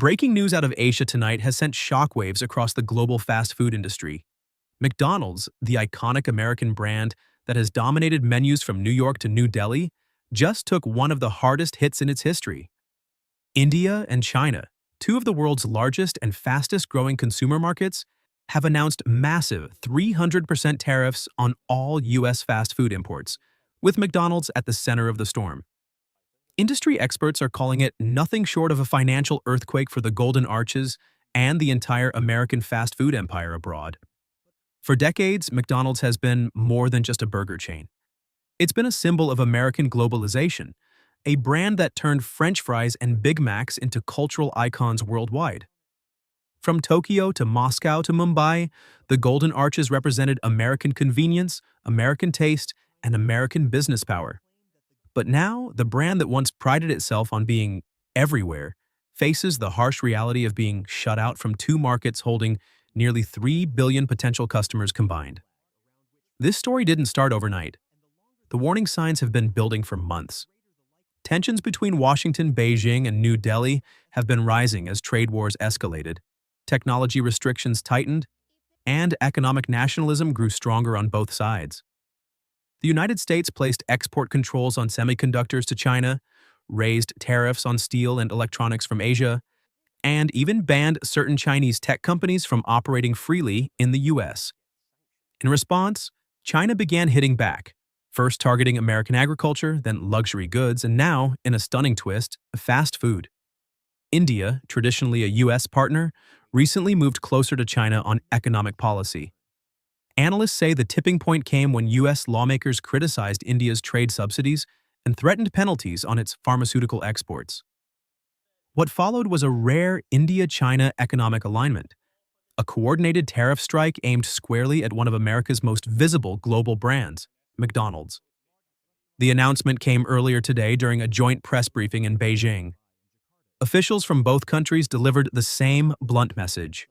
Breaking news out of Asia tonight has sent shockwaves across the global fast food industry. McDonald's, the iconic American brand that has dominated menus from New York to New Delhi, just took one of the hardest hits in its history. India and China, two of the world's largest and fastest-growing consumer markets, have announced massive 300% tariffs on all U.S. fast food imports, with McDonald's at the center of the storm. Industry experts are calling it nothing short of a financial earthquake for the Golden Arches and the entire American fast food empire abroad. For decades, McDonald's has been more than just a burger chain. It's been a symbol of American globalization, a brand that turned French fries and Big Macs into cultural icons worldwide. From Tokyo to Moscow to Mumbai, the Golden Arches represented American convenience, American taste, and American business power. But now, the brand that once prided itself on being everywhere faces the harsh reality of being shut out from two markets holding nearly 3 billion potential customers combined. This story didn't start overnight. The warning signs have been building for months. Tensions between Washington, Beijing, and New Delhi have been rising as trade wars escalated, technology restrictions tightened, and economic nationalism grew stronger on both sides. The United States placed export controls on semiconductors to China, raised tariffs on steel and electronics from Asia, and even banned certain Chinese tech companies from operating freely in the U.S. In response, China began hitting back, first targeting American agriculture, then luxury goods, and now, in a stunning twist, fast food. India, traditionally a U.S. partner, recently moved closer to China on economic policy. Analysts say the tipping point came when U.S. lawmakers criticized India's trade subsidies and threatened penalties on its pharmaceutical exports. What followed was a rare India-China economic alignment, a coordinated tariff strike aimed squarely at one of America's most visible global brands, McDonald's. The announcement came earlier today during a joint press briefing in Beijing. Officials from both countries delivered the same blunt message.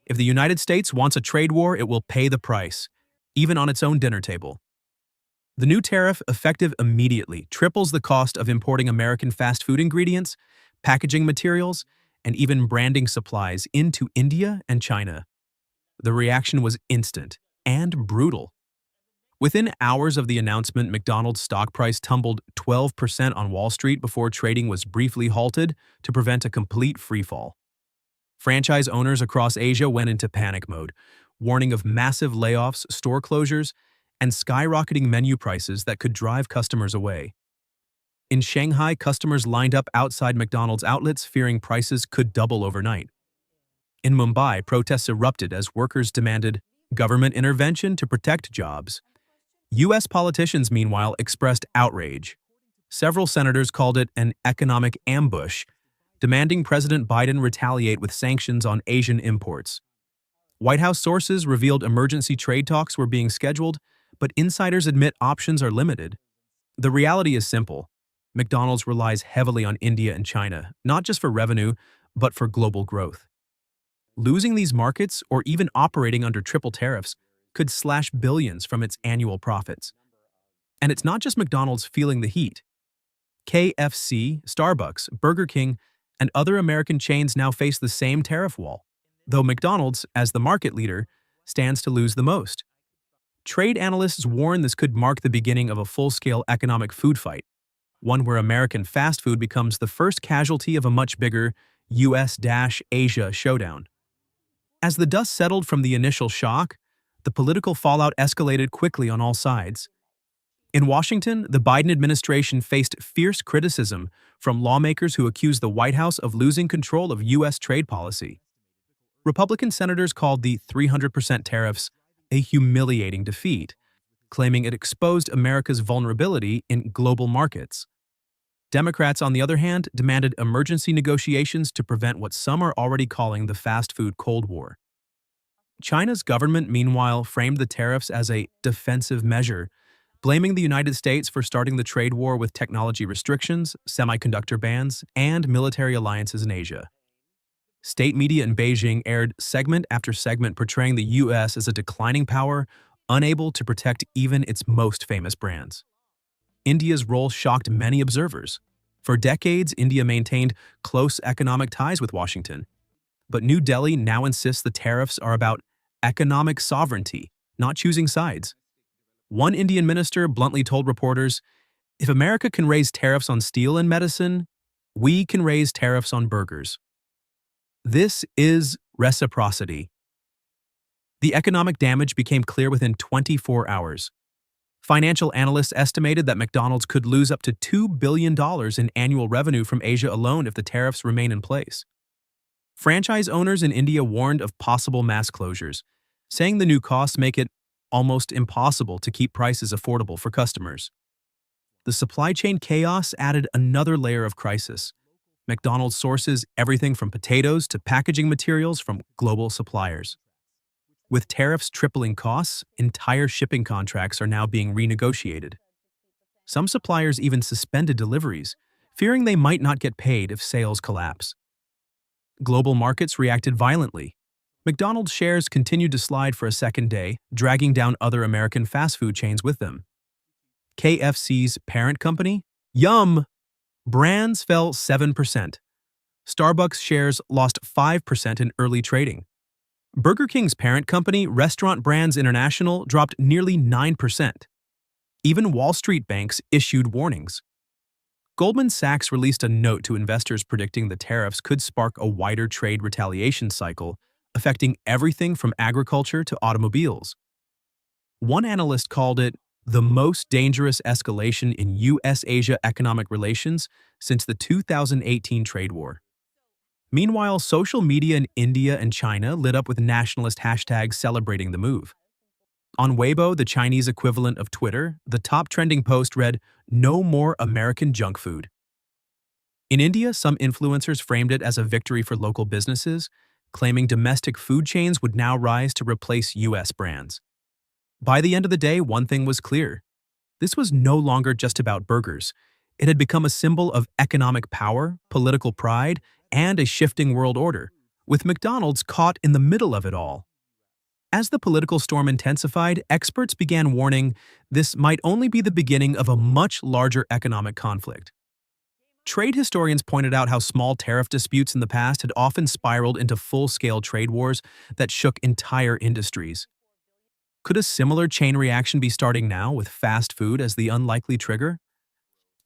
If the United States wants a trade war, it will pay the price, even on its own dinner table. The new tariff, effective immediately, triples the cost of importing American fast food ingredients, packaging materials, and even branding supplies into India and China. The reaction was instant and brutal. Within hours of the announcement, McDonald's stock price tumbled 12% on Wall Street before trading was briefly halted to prevent a complete freefall. Franchise owners across Asia went into panic mode, warning of massive layoffs, store closures, and skyrocketing menu prices that could drive customers away. In Shanghai, customers lined up outside McDonald's outlets fearing prices could double overnight. In Mumbai, protests erupted as workers demanded government intervention to protect jobs. U.S. politicians, meanwhile, expressed outrage. Several senators called it an economic ambush, demanding President Biden retaliate with sanctions on Asian imports. White House sources revealed emergency trade talks were being scheduled, but insiders admit options are limited. The reality is simple. McDonald's relies heavily on India and China, not just for revenue, but for global growth. Losing these markets, or even operating under triple tariffs, could slash billions from its annual profits. And it's not just McDonald's feeling the heat. KFC, Starbucks, Burger King, and other American chains now face the same tariff wall, though McDonald's, as the market leader, stands to lose the most. Trade analysts warn this could mark the beginning of a full-scale economic food fight, one where American fast food becomes the first casualty of a much bigger U.S.-Asia showdown. As the dust settled from the initial shock, the political fallout escalated quickly on all sides. In Washington, the Biden administration faced fierce criticism from lawmakers who accused the White House of losing control of U.S. trade policy. Republican senators called the 300% tariffs a humiliating defeat, claiming it exposed America's vulnerability in global markets. Democrats, on the other hand, demanded emergency negotiations to prevent what some are already calling the fast food Cold War. China's government, meanwhile, framed the tariffs as a defensive measure, blaming the United States for starting the trade war with technology restrictions, semiconductor bans, and military alliances in Asia. State media in Beijing aired segment after segment portraying the U.S. as a declining power, unable to protect even its most famous brands. India's role shocked many observers. For decades, India maintained close economic ties with Washington. But New Delhi now insists the tariffs are about economic sovereignty, not choosing sides. One Indian minister bluntly told reporters, "If America can raise tariffs on steel and medicine, we can raise tariffs on burgers." This is reciprocity. The economic damage became clear within 24 hours. Financial analysts estimated that McDonald's could lose up to $2 billion in annual revenue from Asia alone if the tariffs remain in place. Franchise owners in India warned of possible mass closures, saying the new costs make it almost impossible to keep prices affordable for customers. The supply chain chaos added another layer of crisis. McDonald's sources everything from potatoes to packaging materials from global suppliers. With tariffs tripling costs, entire shipping contracts are now being renegotiated. Some suppliers even suspended deliveries, fearing they might not get paid if sales collapse. Global markets reacted violently. McDonald's shares continued to slide for a second day, dragging down other American fast food chains with them. KFC's parent company, Yum! Brands fell 7%. Starbucks shares lost 5% in early trading. Burger King's parent company, Restaurant Brands International, dropped nearly 9%. Even Wall Street banks issued warnings. Goldman Sachs released a note to investors predicting the tariffs could spark a wider trade retaliation cycle, affecting everything from agriculture to automobiles. One analyst called it the most dangerous escalation in U.S.-Asia economic relations since the 2018 trade war. Meanwhile, social media in India and China lit up with nationalist hashtags celebrating the move. On Weibo, the Chinese equivalent of Twitter, the top trending post read, "No more American junk food." In India, some influencers framed it as a victory for local businesses, claiming domestic food chains would now rise to replace U.S. brands. By the end of the day, one thing was clear. This was no longer just about burgers. It had become a symbol of economic power, political pride, and a shifting world order, with McDonald's caught in the middle of it all. As the political storm intensified, experts began warning this might only be the beginning of a much larger economic conflict. Trade historians pointed out how small tariff disputes in the past had often spiraled into full-scale trade wars that shook entire industries. Could a similar chain reaction be starting now, with fast food as the unlikely trigger?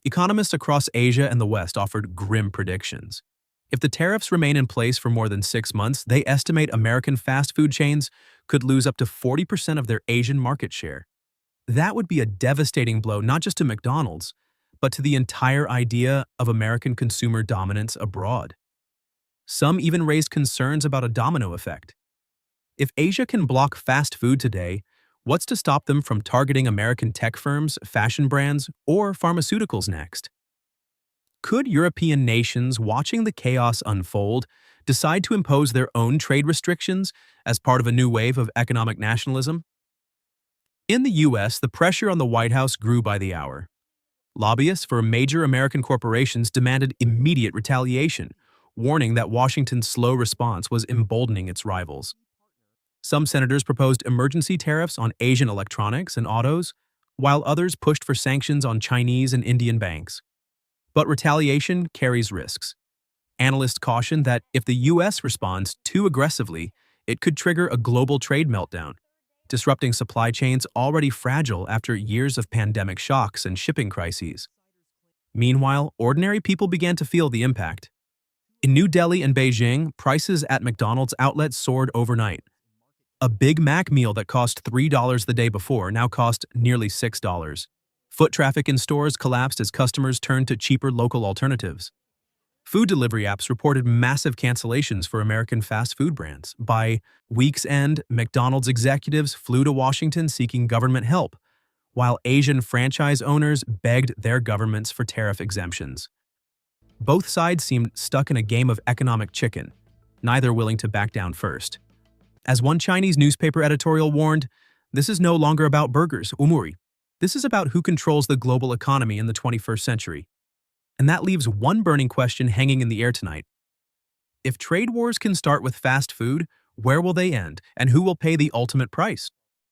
Economists across Asia and the West offered grim predictions. If the tariffs remain in place for more than 6 months, they estimate American fast food chains could lose up to 40% of their Asian market share. That would be a devastating blow not just to McDonald's, but to the entire idea of American consumer dominance abroad. Some even raised concerns about a domino effect. If Asia can block fast food today, what's to stop them from targeting American tech firms, fashion brands, or pharmaceuticals next? Could European nations, watching the chaos unfold, decide to impose their own trade restrictions as part of a new wave of economic nationalism? In the U.S., the pressure on the White House grew by the hour. Lobbyists for major American corporations demanded immediate retaliation, warning that Washington's slow response was emboldening its rivals. Some senators proposed emergency tariffs on Asian electronics and autos, while others pushed for sanctions on Chinese and Indian banks. But retaliation carries risks. Analysts caution that if the U.S. responds too aggressively, it could trigger a global trade meltdown, disrupting supply chains already fragile after years of pandemic shocks and shipping crises. Meanwhile, ordinary people began to feel the impact. In New Delhi and Beijing, prices at McDonald's outlets soared overnight. A Big Mac meal that cost $3 the day before now cost nearly $6. Foot traffic in stores collapsed as customers turned to cheaper local alternatives. Food delivery apps reported massive cancellations for American fast food brands. By week's end, McDonald's executives flew to Washington seeking government help, while Asian franchise owners begged their governments for tariff exemptions. Both sides seemed stuck in a game of economic chicken, neither willing to back down first. As one Chinese newspaper editorial warned, this is no longer about burgers, umuri. This is about who controls the global economy in the 21st century. And that leaves one burning question hanging in the air tonight. If trade wars can start with fast food, where will they end, and who will pay the ultimate price?